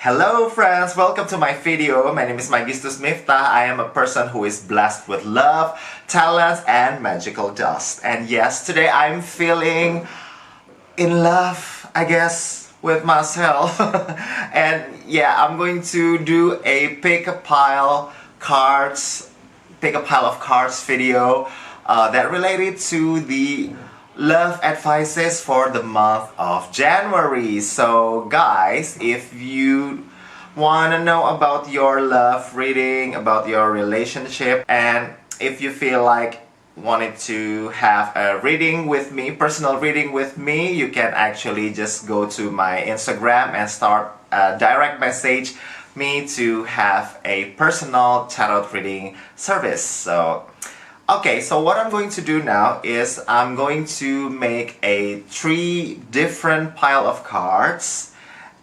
Hello friends, welcome to my video. My name is Magistus Miftah. I am a person who is blessed with love, talents, and magical dust. And yes, today I'm feeling in love, I guess, with myself. And yeah, I'm going to do a pick a pile of cards video that related to the love advices for the month of January. So guys, if you want to know about your love reading, about your relationship, and if you feel like wanted to have a reading with me, personal reading with me, you can actually just go to my Instagram and start a direct message me to have a personal tarot reading service. So okay, so what I'm going to do now is I'm going to make a 3 different pile of cards,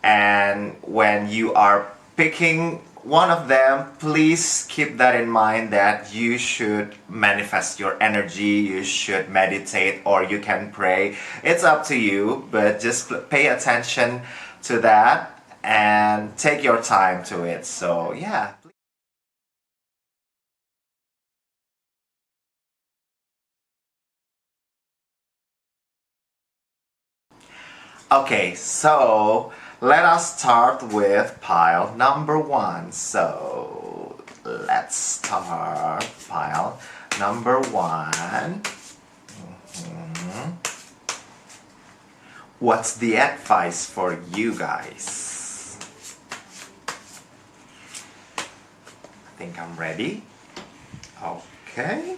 and when you are picking one of them, please keep that in mind that you should manifest your energy, you should meditate, or you can pray. It's up to you, but just pay attention to that and take your time to it. So yeah. Okay, so let us start with pile number 1. So let's start pile number 1. What's the advice for you guys? I think I'm ready. Okay.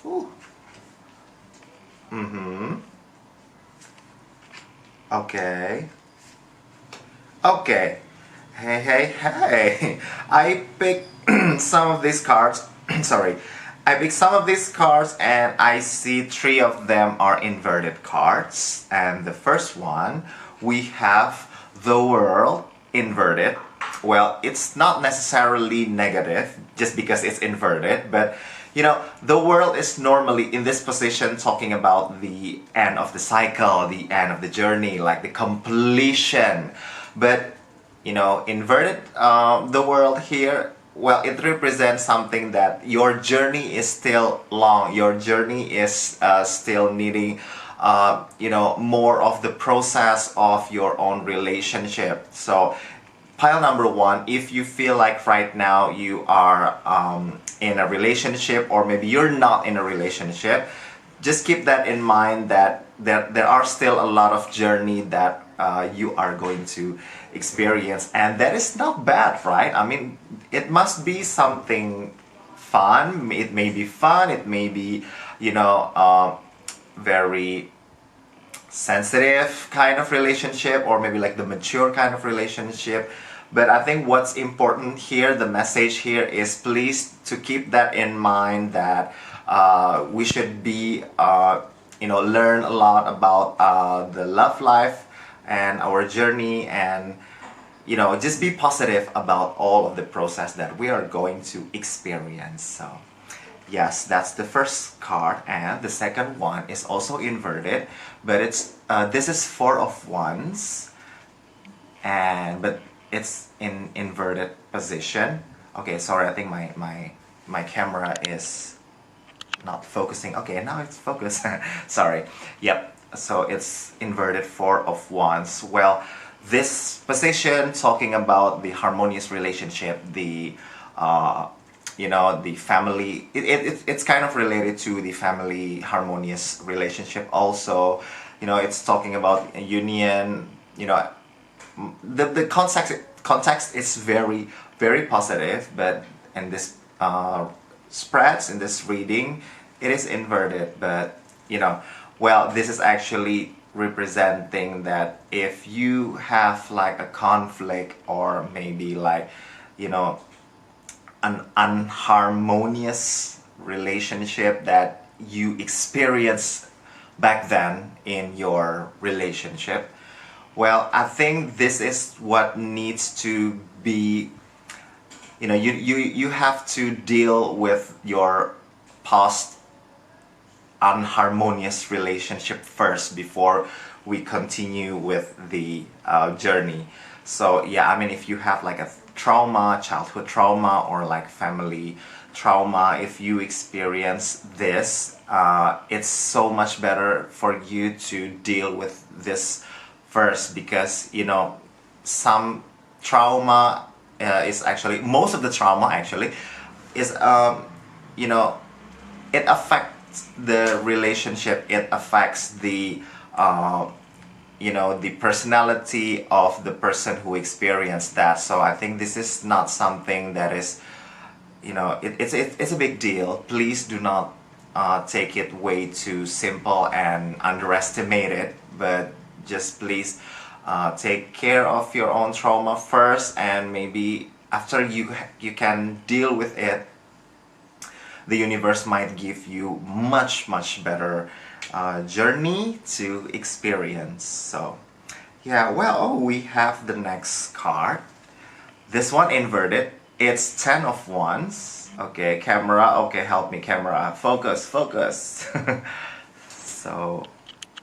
Ooh. Okay. Okay. Hey. I picked some of these cards. Sorry. I picked some of these cards and I see 3 of them are inverted cards. And the first one, we have the world inverted. Well, it's not necessarily negative just because it's inverted, but you know, the world is normally in this position talking about the end of the cycle, the end of the journey, like the completion. But, you know, inverted, the world here, well, it represents something that your journey is still long. Your journey is still needing, you know, more of the process of your own relationship. So, pile number 1, if you feel like right now you are in a relationship, or maybe you're not in a relationship, just keep that in mind that there are still a lot of journey that you are going to experience, and that is not bad, right? I mean, it must be something fun. It may be fun, it may be, you know, very sensitive kind of relationship, or maybe like the mature kind of relationship. But I think what's important here, the message here is please to keep that in mind, that we should be, you know, learn a lot about the love life and our journey, and you know, just be positive about all of the process that we are going to experience. So yes, that's the first card, and the second one is also inverted, but it's this is 4 of Wands, but it's in inverted position. Okay, sorry, I think my camera is not focusing. Okay, now it's focused. Sorry. Yep. So it's inverted 4 of Wands. Well, this position talking about the harmonious relationship, the you know, the family, it's kind of related to the family harmonious relationship also. You know, it's talking about a union, you know, the context is very positive, but in this spreads, in this reading, it is inverted. But you know, well, this is actually representing that if you have like a conflict, or maybe like, you know, an unharmonious relationship that you experienced back then in your relationship, well, I think this is what needs to be, you know, you have to deal with your past unharmonious relationship first before we continue with the journey. So yeah, I mean, if you have like a trauma, childhood trauma, or like family trauma, if you experience this, it's so much better for you to deal with this first, because you know, some trauma is actually, most of the trauma actually is you know, it affects the relationship, it affects the you know, the personality of the person who experienced that. So I think this is not something that is, you know, it's a big deal. Please do not take it way too simple and underestimate it, but just please take care of your own trauma first, and maybe after you can deal with it, the universe might give you much better journey to experience. So yeah, well, oh, we have the next card. This one inverted. It's 10 of wands. Okay, camera. Okay, help me, camera. Focus, focus. So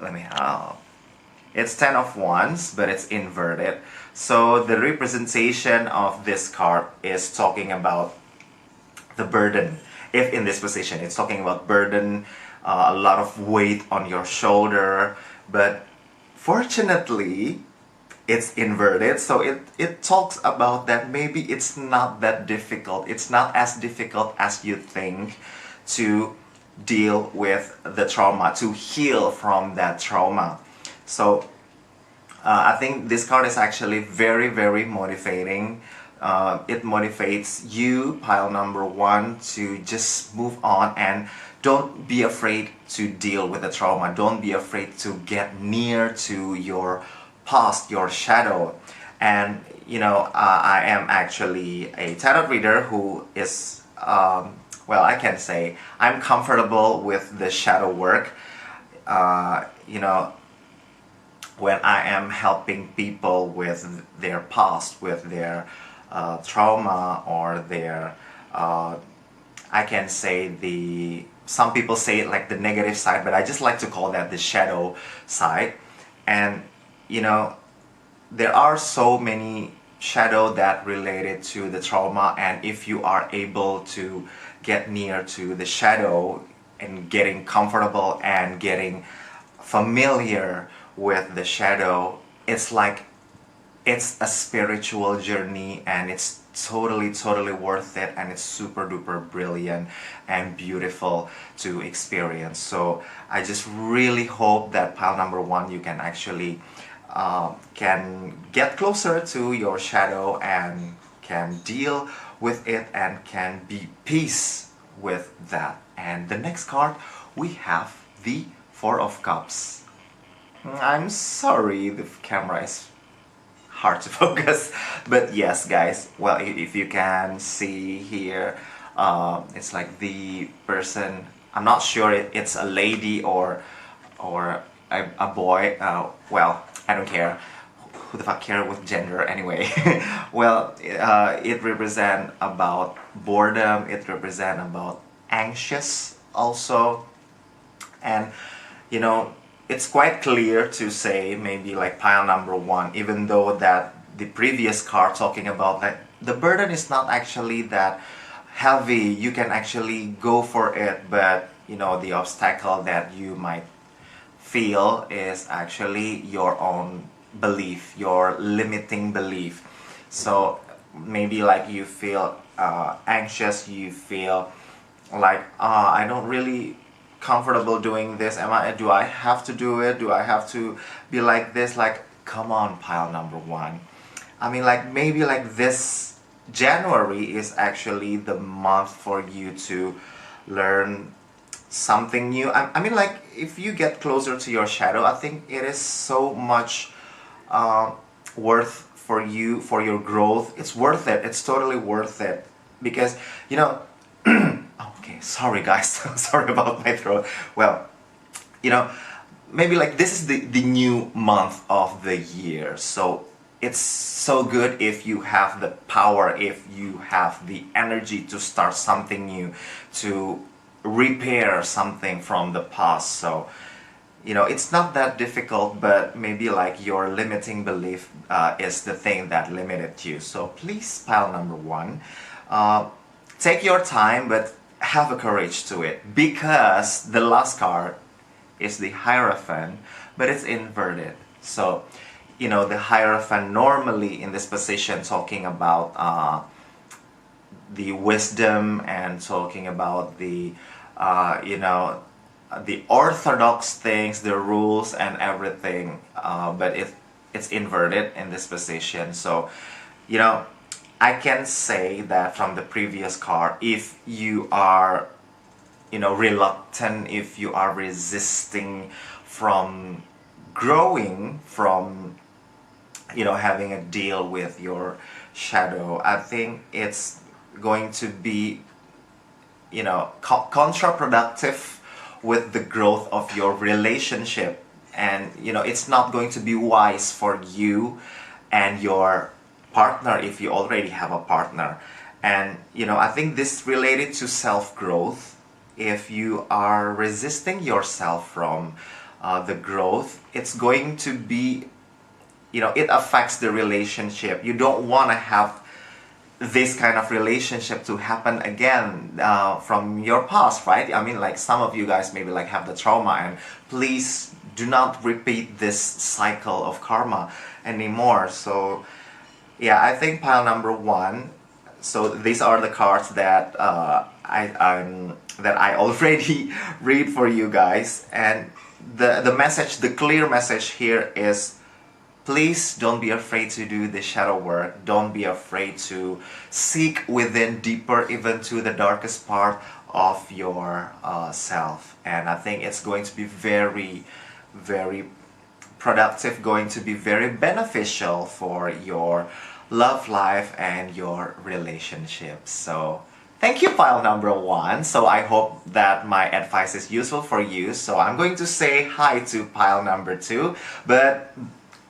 let me help. It's 10 of wands, but it's inverted. So the representation of this card is talking about the burden. If in this position, it's talking about burden, a lot of weight on your shoulder. But fortunately, it's inverted, so it talks about that maybe it's not that difficult. It's not as difficult as you think to deal with the trauma, to heal from that trauma. So I think this card is actually very motivating. It motivates you, pile number one, to just move on and don't be afraid to deal with the trauma. Don't be afraid to get near to your past, your shadow. And you know, I am actually a tarot reader who is, well, I can say I'm comfortable with the shadow work. You know, when I am helping people with their past, with their trauma, or their, I can say some people say it like the negative side, but I just like to call that the shadow side. And you know, there are so many shadow that related to the trauma, and if you are able to get near to the shadow and getting comfortable and getting familiar with the shadow, it's like it's a spiritual journey, and it's totally worth it, and it's super duper brilliant and beautiful to experience. So I just really hope that pile number one, you can actually can get closer to your shadow and can deal with it and can be peace with that. And the next card, we have the Four of Cups. I'm sorry, the camera is hard to focus, but yes guys, well, if you can see here, it's like the person, I'm not sure it's a lady or a boy, well, I don't care, who the fuck care with gender anyway. Well, it represents about boredom, it represents about anxious also. And you know, it's quite clear to say maybe like pile number one, even though that the previous card talking about like the burden is not actually that heavy, you can actually go for it, but you know, the obstacle that you might feel is actually your own belief, your limiting belief. So maybe like you feel anxious, you feel like I don't really comfortable doing this. Do I have to do it? Do I have to be like this? Like, come on, pile number one. I mean, like, maybe like this January is actually the month for you to learn something new. I mean, like, if you get closer to your shadow, I think it is so much worth for you, for your growth. It's worth it. It's totally worth it. Because, you know, okay, sorry guys, sorry about my throat. Well, you know, maybe like this is the new month of the year, so it's so good if you have the power, if you have the energy to start something new, to repair something from the past. So it's not that difficult, but maybe like your limiting belief is the thing that limited you. So please, pile number one, take your time, but have a courage to it, because the last card is the Hierophant, but it's inverted. So, the Hierophant normally in this position talking about the wisdom and talking about the orthodox things, the rules and everything, but it's inverted in this position. So, I can say that from the previous card, if you are, reluctant, if you are resisting from growing, from, having a deal with your shadow, I think it's going to be, counterproductive with the growth of your relationship. And it's not going to be wise for you and your partner if you already have a partner. And I think this related to self-growth. If you are resisting yourself from the growth, it's going to be, it affects the relationship. You don't want to have this kind of relationship to happen again from your past, right? I mean, like some of you guys maybe like have the trauma, and please do not repeat this cycle of karma anymore. So yeah, I think pile number one. So these are the cards that that I already read for you guys, and the message, the clear message here is, please don't be afraid to do the shadow work. Don't be afraid to seek within deeper, even to the darkest part of your self. And I think it's going to be very, very productive, going to be very beneficial for your love life and your relationships. So thank you, pile number one. So I hope that my advice is useful for you. So I'm going to say hi to pile number two, but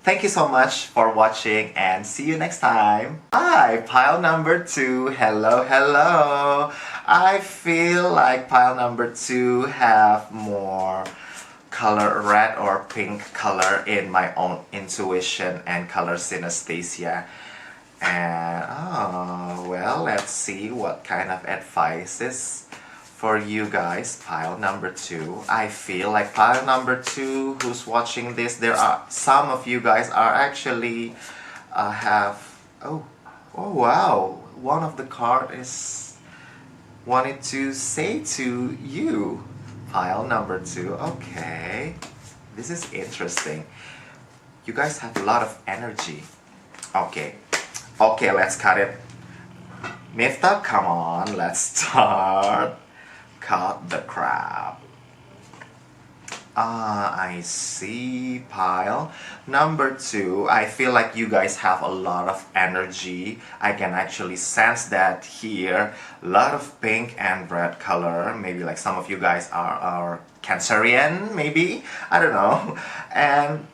thank you so much for watching, and see you next time. Hi, pile number two. Hello, hello. I feel like pile number two have more color, red or pink color, in my own intuition and color synesthesia. And well, let's see what kind of advice is for you guys. Pile number two. I feel like pile number two who's watching this, there are some of you guys are actually have oh wow, one of the card is wanted to say to you, pile number two. Okay, this is interesting. You guys have a lot of energy. Okay, let's cut it. Mifta, come on, let's start. Cut the crap. I see, pile number two. I feel like you guys have a lot of energy. I can actually sense that here. A lot of pink and red color. Maybe like some of you guys are Cancerian, maybe. I don't know. And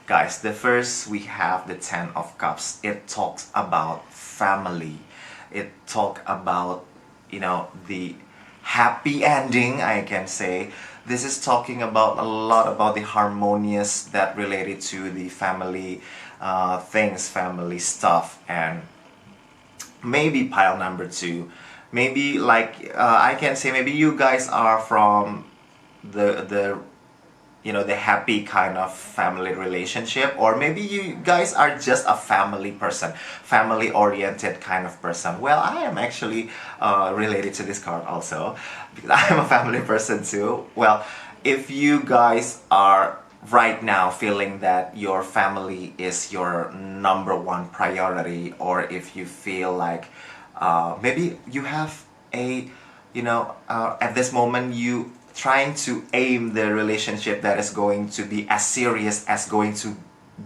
guys, the first we have the Ten of Cups. It talks about family. It talks about the happy ending, I can say. This is talking about a lot about the harmonious that related to the family things, family stuff. And maybe pile number two, maybe like I can say maybe you guys are from the happy kind of family relationship, or maybe you guys are just a family person, family oriented kind of person. Well, I am actually related to this card also, because I am a family person too. Well, if you guys are right now feeling that your family is your number one priority, or if you feel like maybe you have a at this moment you trying to aim the relationship that is going to be as serious as going to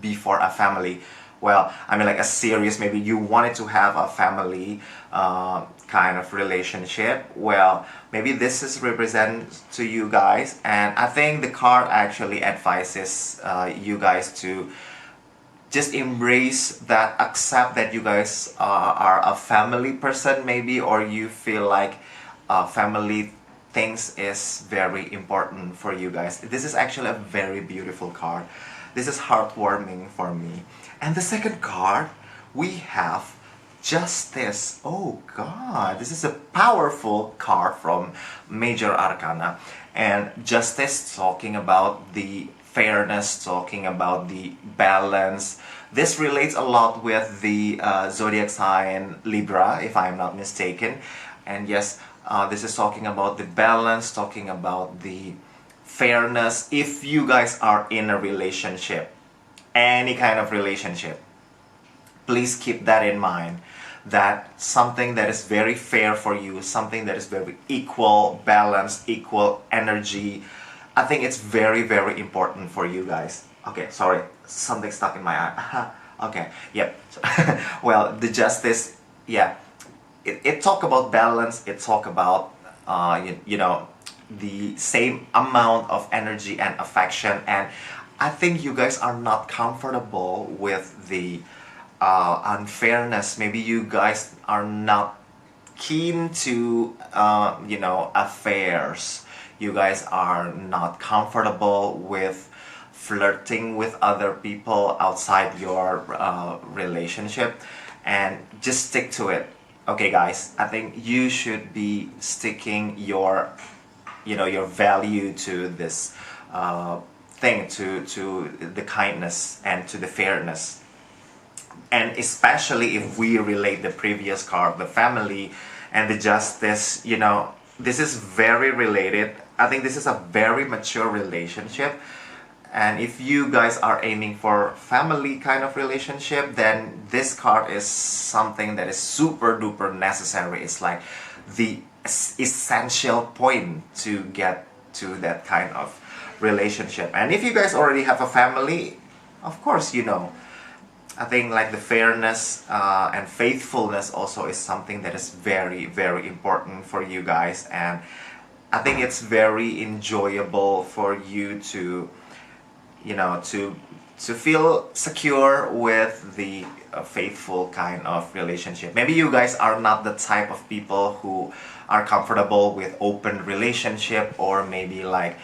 be for a family. Well, I mean like a serious, maybe you wanted to have a family kind of relationship. Well, maybe this is represent to you guys, and I think the card actually advises you guys to just embrace that, accept that you guys are a family person maybe, or you feel like family things is very important for you guys. This is actually a very beautiful card. This is heartwarming for me. And the second card, we have Justice. Oh God, this is a powerful card from Major Arcana. And Justice talking about the fairness, talking about the balance. This relates a lot with the zodiac sign Libra, if I'm not mistaken. And yes, this is talking about the balance, talking about the fairness. If you guys are in a relationship, any kind of relationship, please keep that in mind, that something that is very fair for you, something that is very equal, balanced, equal energy, I think it's very, very important for you guys. Okay, sorry, something stuck in my eye. Okay, yep. Well, the Justice, yeah, it talk about balance, it talk about, you know, the same amount of energy and affection, and I think you guys are not comfortable with the unfairness. Maybe you guys are not keen to, you know, affairs. You guys are not comfortable with flirting with other people outside your relationship, and just stick to it. Okay guys, I think you should be sticking your, you know, your value to this thing, to the kindness and to the fairness. And especially if we relate the previous card, the family and the Justice, you know, this is very related. I think this is a very mature relationship. And if you guys are aiming for family kind of relationship, then this card is something that is super duper necessary. It's like the essential point to get to that kind of relationship. And if you guys already have a family, of course, you know, I think like the fairness and faithfulness also is something that is very, very important for you guys. And I think it's very enjoyable for you to, you know, to feel secure with the faithful kind of relationship. Maybe you guys are not the type of people who are comfortable with open relationship, or maybe like,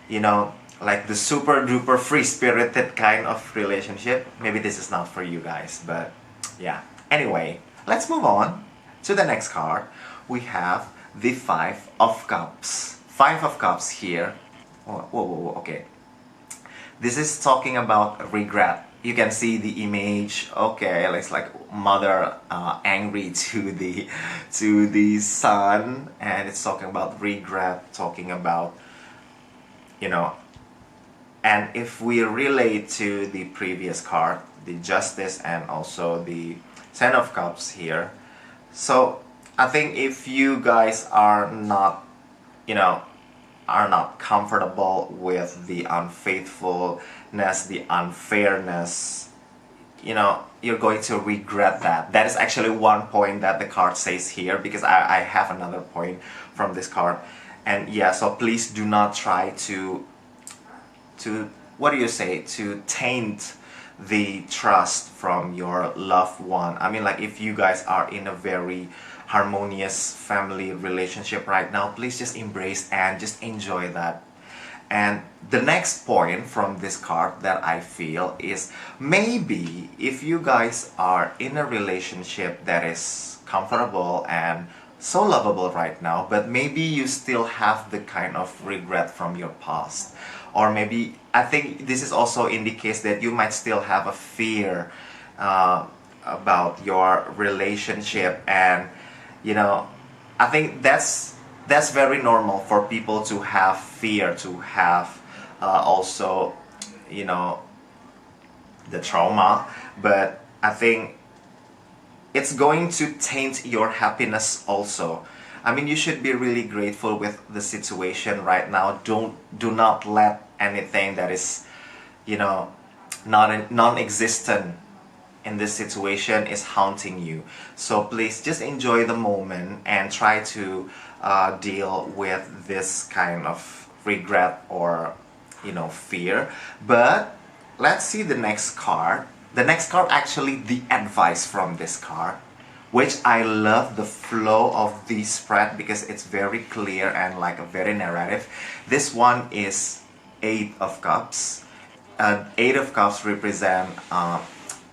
you know, like the super duper free spirited kind of relationship. Maybe this is not for you guys, but yeah. Anyway, let's move on to the next card. We have the Five of Cups. Five of Cups here. Whoa, whoa, whoa, okay. This is talking about regret. You can see the image. Okay, it's like mother angry to the son, and it's talking about regret, talking about, you know. And if we relate to the previous card, the Justice and also the Ten of Cups here, so I think if you guys are not, you know, are not comfortable with the unfaithfulness, the unfairness, you know, you're going to regret that. That is actually one point that the card says here, because I have another point from this card. And yeah, so please do not try to what do you say, to taint the trust from your loved one. I mean, like, if you guys are in a very harmonious family relationship right now, please just embrace and just enjoy that. And the next point from this card that I feel is, maybe if you guys are in a relationship that is comfortable and so lovable right now, but maybe you still have the kind of regret from your past. Or maybe, I think this is also indicates that you might still have a fear about your relationship. And you know, I think that's very normal for people to have fear, to have also, you know, the trauma. But I think it's going to taint your happiness also. I mean, you should be really grateful with the situation right now. Do not let anything that is, you know, non-existent in this situation is haunting you. So please just enjoy the moment and try to deal with this kind of regret or, you know, fear. But let's see the next card. The next card, actually, the advice from this card. which I love the flow of the spread because it's very clear and like a very narrative. This one is Eight of Cups. Eight of Cups represent,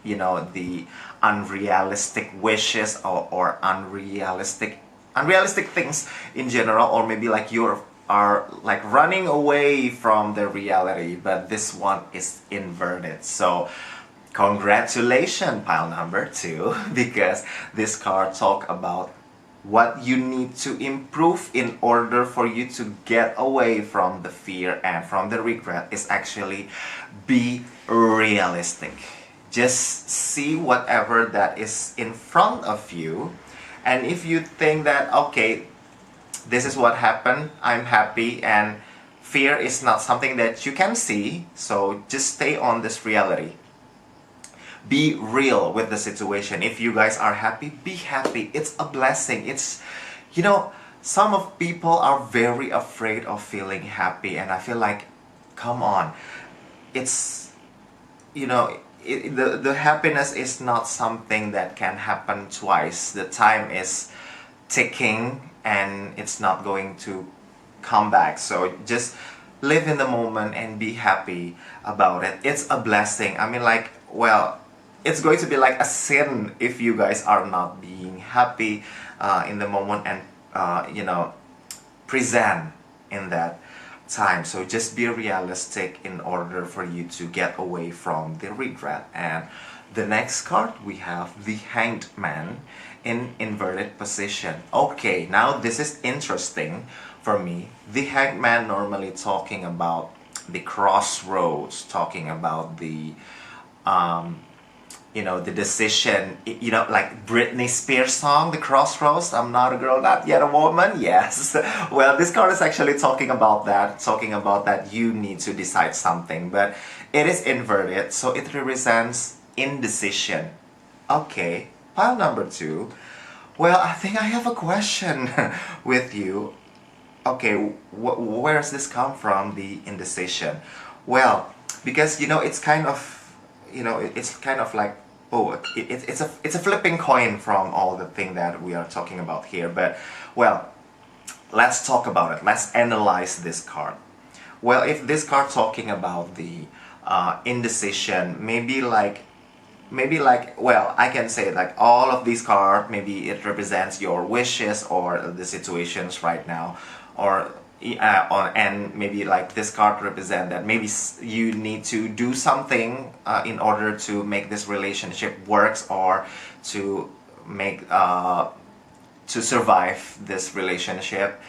the unrealistic wishes, or unrealistic things in general, or maybe like you are like running away from the reality, but this one is inverted. So congratulations, pile number 2, because this card talk about what you need to improve in order for you to get away from the fear and from the regret is actually be realistic. Just see whatever that is in front of you, and if you think that, okay, this is what happened, I'm happy, and fear is not something that you can see, so just stay on this reality. Be real with the situation. If you guys are happy, be happy. It's a blessing. It's, some of people are very afraid of feeling happy, and I feel like, come on, it's, the happiness is not something that can happen twice. The time is ticking and it's not going to come back. So just live in the moment and be happy about it. It's a blessing. I mean, like, well, it's going to be like a sin if you guys are not being happy in the moment and present in that time. So just be realistic in order for you to get away from the regret. And the next card, we have the Hanged Man in inverted position. Okay, now this is interesting for me. The Hanged Man normally talking about the crossroads, talking about the the decision, like Britney Spears song, The Crossroads, I'm not a girl, not yet a woman, yes. Well, this card is actually talking about that you need to decide something, but it is inverted, so it represents indecision. Okay, pile number 2. Well, I think I have a question with you. Okay, where does this come from, the indecision? Well, because, it's kind of, it's kind of like, it's a flipping coin from all the thing that we are talking about here. But, well, let's talk about it. Let's analyze this card. Well, if this card talking about the indecision, maybe like, well, I can say like all of these cards, maybe it represents your wishes or the situations right now, and maybe like this card represent that maybe you need to do something in order to make this relationship works, or to make to survive this relationship.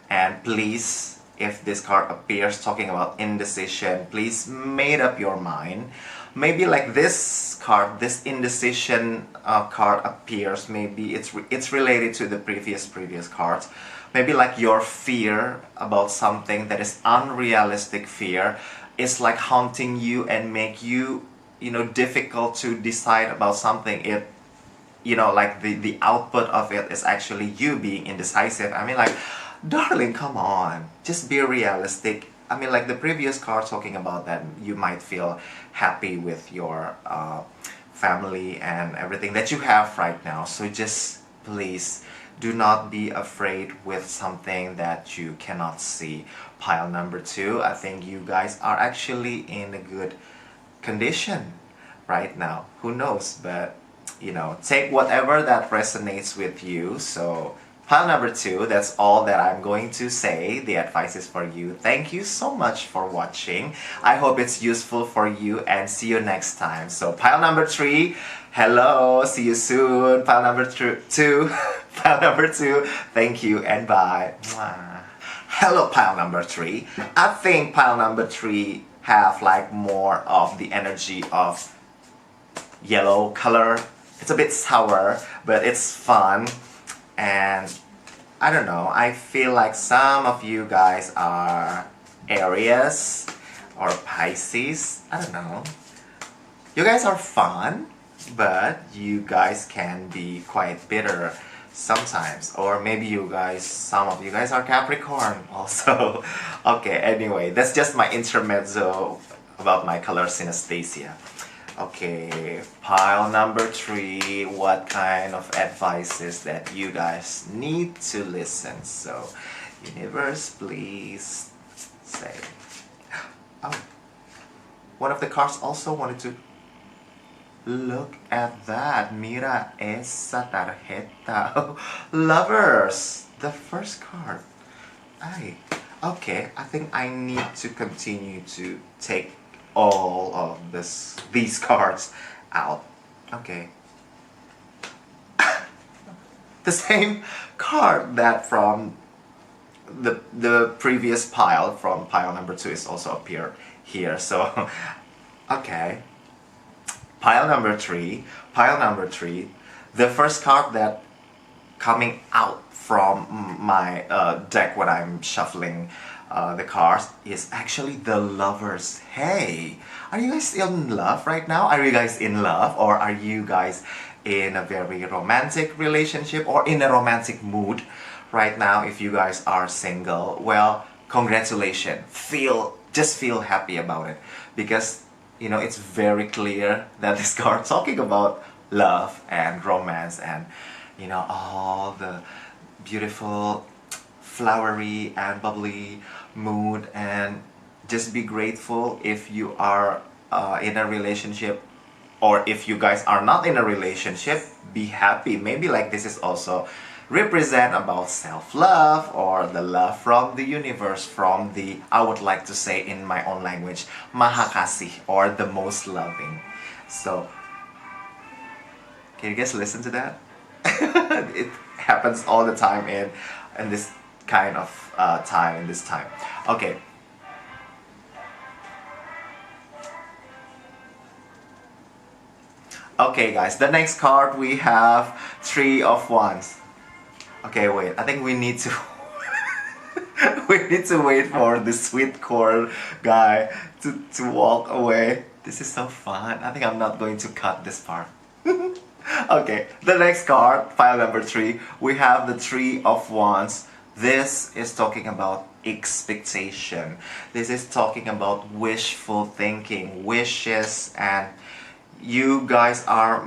And please, if this card appears talking about indecision, please made up your mind. Maybe like this card, this indecision card appears, maybe it's related to the previous cards. Maybe like your fear about something that is unrealistic fear is like haunting you and make you, difficult to decide about something. It, like the output of it is actually you being indecisive. I mean, like, darling, come on, just be realistic. I mean, like the previous card talking about that you might feel happy with your family and everything that you have right now. So just please do not be afraid with something that you cannot see. Pile number 2, I think you guys are actually in a good condition right now. Who knows, but take whatever that resonates with you. So pile number 2, that's all that I'm going to say. The advice is for you. Thank you so much for watching. I hope it's useful for you, and see you next time. So pile number 3, hello, see you soon. Pile number 2, pile number 2, thank you and bye. Mwah. Hello, pile number 3. I think pile number 3 have like more of the energy of yellow color. It's a bit sour, but it's fun. And I don't know, I feel like some of you guys are Aries or Pisces. I don't know. You guys are fun, but you guys can be quite bitter sometimes. Or maybe some of you guys are Capricorn also. Okay, anyway, that's just my intermezzo about my color synesthesia. Okay, pile number 3. What kind of advice is that you guys need to listen? So, universe, please say. Oh, one of the cards also wanted to look at that. Mira esa tarjeta. Lovers, the first card. Ay, okay, I think I need to continue to take all of these cards out. Okay. The same card that from the previous pile, from pile number 2, is also appeared here. So, okay. Pile number 3. Pile number 3. The first card that coming out from my deck when I'm shuffling the cards is actually the Lovers. Hey, are you guys in love right now? Are you guys in love, or are you guys in a very romantic relationship or in a romantic mood right now? If you guys are single, well, congratulations. Just feel happy about it, because you know it's very clear that this card talking about love and romance and you know all the beautiful flowery and bubbly mood. And just be grateful if you are in a relationship, or if you guys are not in a relationship, be happy. Maybe like this is also represent about self-love, or the love from the universe, from the, I would like to say in my own language, Maha Kasih, or the most loving. So can you guys listen to that? It happens all the time in this kind of time, in this time. Okay. Okay guys, the next card we have 3 of Wands. Okay, wait, I think we need to we need to wait for the sweet corn guy to walk away. This is so fun. I think I'm not going to cut this part. Okay, the next card, pile number 3, we have the 3 of Wands. This is talking about expectation. This is talking about wishful thinking, wishes, and you guys are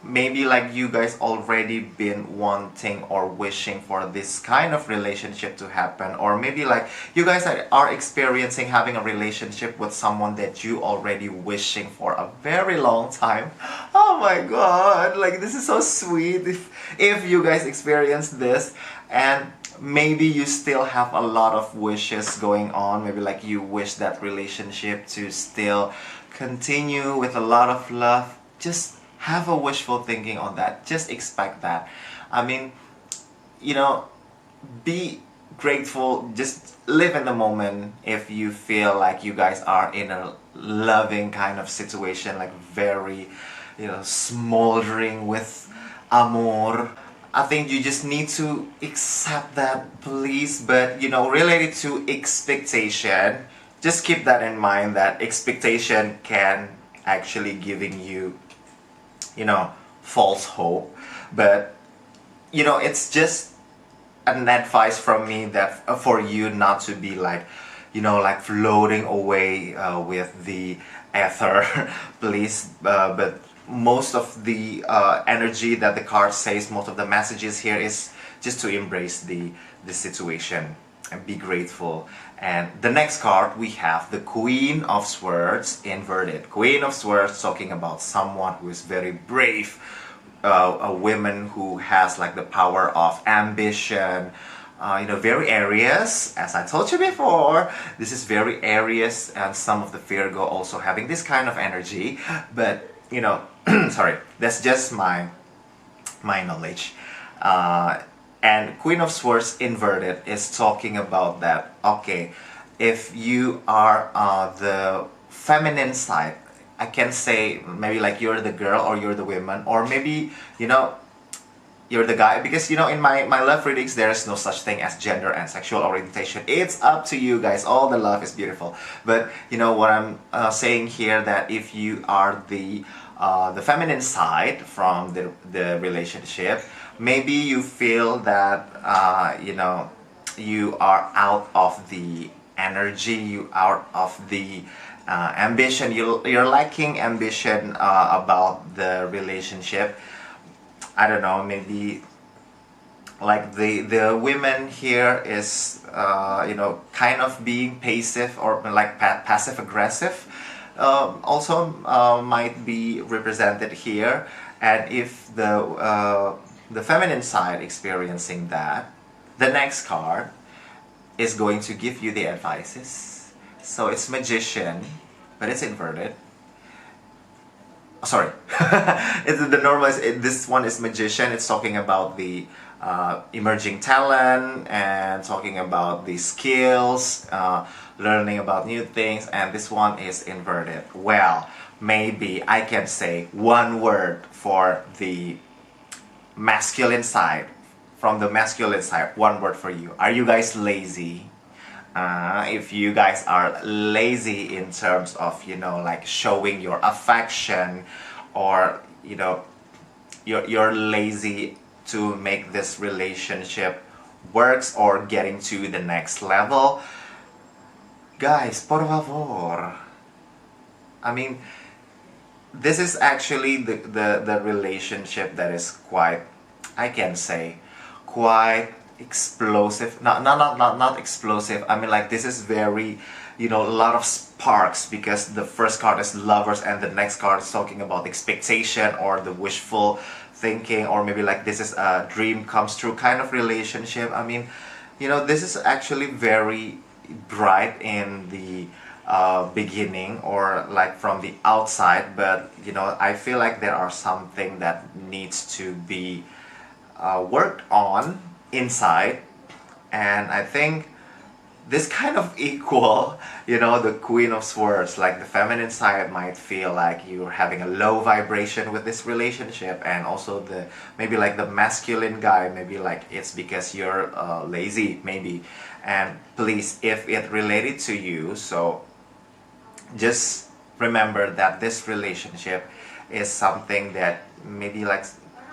maybe like you guys already been wanting or wishing for this kind of relationship to happen, or maybe like you guys are experiencing having a relationship with someone that you already wishing for a very long time. Oh my god, like this is so sweet if you guys experience this, and maybe you still have a lot of wishes going on. Maybe like you wish that relationship to still continue with a lot of love. Just have a wishful thinking on that. Just expect that. I mean, you know, be grateful. Just live in the moment. If you feel like you guys are in a loving kind of situation, like very, you know, smoldering with amor, I think you just need to accept that, please. But you know, related to expectation, just keep that in mind, that expectation can actually giving you, you know, false hope. But you know, it's just an advice from me that for you not to be like, you know, like floating away with the ether, please. But most of the energy that the card says, most of the messages here is just to embrace the situation and be grateful. And the next card we have the Queen of Swords inverted. Queen of Swords talking about someone who is very brave, a woman who has like the power of ambition, you know, very Aries. As I told you before, this is very Aries, and some of the Virgo also having this kind of energy. But you know, sorry, that's just my knowledge. And Queen of Swords inverted is talking about that, okay, if you are the feminine side, I can say maybe like you're the girl or you're the woman, or maybe, you know, you're the guy, because you know in my love readings there is no such thing as gender and sexual orientation. It's up to you guys. All the love is beautiful. But you know what I'm saying here, that if you are the feminine side from the relationship, maybe you feel that you know, you are out of the energy, you out of the ambition. You're lacking ambition about the relationship. I don't know, maybe like the women here is kind of being passive or like passive aggressive. Also might be represented here, and if the feminine side experiencing that, the next card is going to give you the advices. So it's magician, but it's inverted. Sorry, it's the normal. This one is magician. It's talking about the emerging talent and talking about the skills, learning about new things. And this one is inverted. Well, maybe I can say one word for the masculine side. From the masculine side, one word for you. Are you guys lazy? If you guys are lazy in terms of, like showing your affection, or you're lazy to make this relationship works or getting to the next level, guys, por favor. I mean, this is actually the relationship that is quite, I can say, quite explosive. Not explosive. I mean, like, this is very, a lot of sparks, because the first card is lovers and the next card is talking about expectation or the wishful thinking, or maybe like this is a dream comes true kind of relationship. I mean, this is actually very bright in the beginning, or like from the outside, but I feel like there are something that needs to be worked on inside. And I think this kind of equal, the Queen of Swords, like the feminine side might feel like you're having a low vibration with this relationship, and also the maybe like the masculine guy, maybe like it's because you're lazy, maybe. And please, if it related to you, so just remember that this relationship is something that maybe like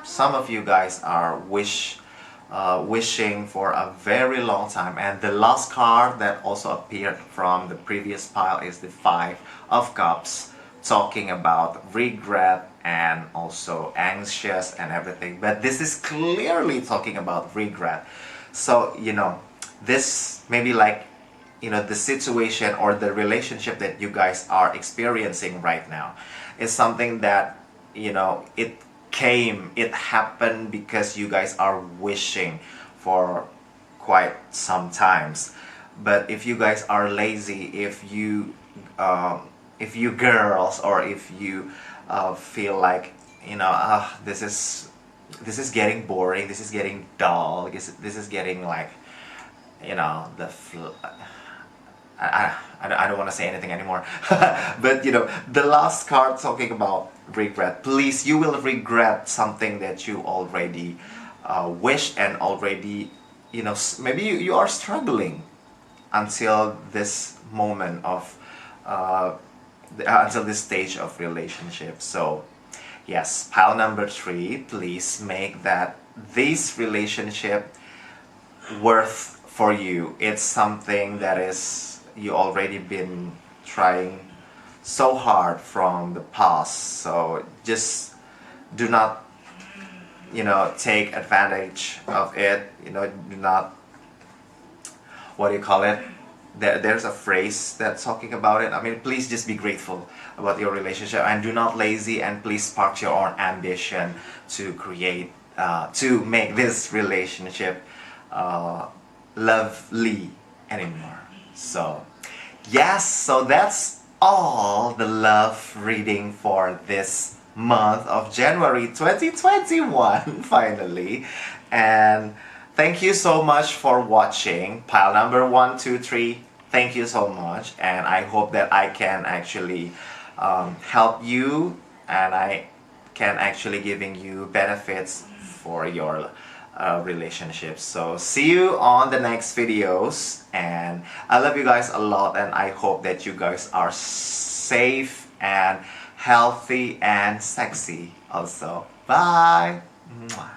some of you guys are wishing for a very long time. And the last card that also appeared from the previous pile is the Five of Cups, talking about regret and also anxious and everything. But this is clearly talking about regret. So this maybe like the situation or the relationship that you guys are experiencing right now is something that it happened because you guys are wishing for quite some times. But if you guys are lazy, if you girls, or if you feel like this is getting boring, this is getting dull, this is getting like I don't want to say anything anymore. But the last card talking about regret. Please, you will regret something that you already wish, and already maybe you are struggling until this moment of until this stage of relationship. So yes, pile number 3, please make that this relationship worth for you. It's something that is you already been trying so hard from the past. So just do not take advantage of it. Do not, what do you call it, there's a phrase that's talking about it. I mean, please just be grateful about your relationship, and do not lazy, and please spark your own ambition to create to make this relationship lovely anymore. So yes, so that's all the love reading for this month of January 2021 finally. And thank you so much for watching pile number 1, 2, 3. Thank you so much, and I hope that I can actually help you, and I can actually giving you benefits for your relationships. So see you on the next videos, and I love you guys a lot, and I hope that you guys are safe and healthy and sexy also. Bye. Mwah.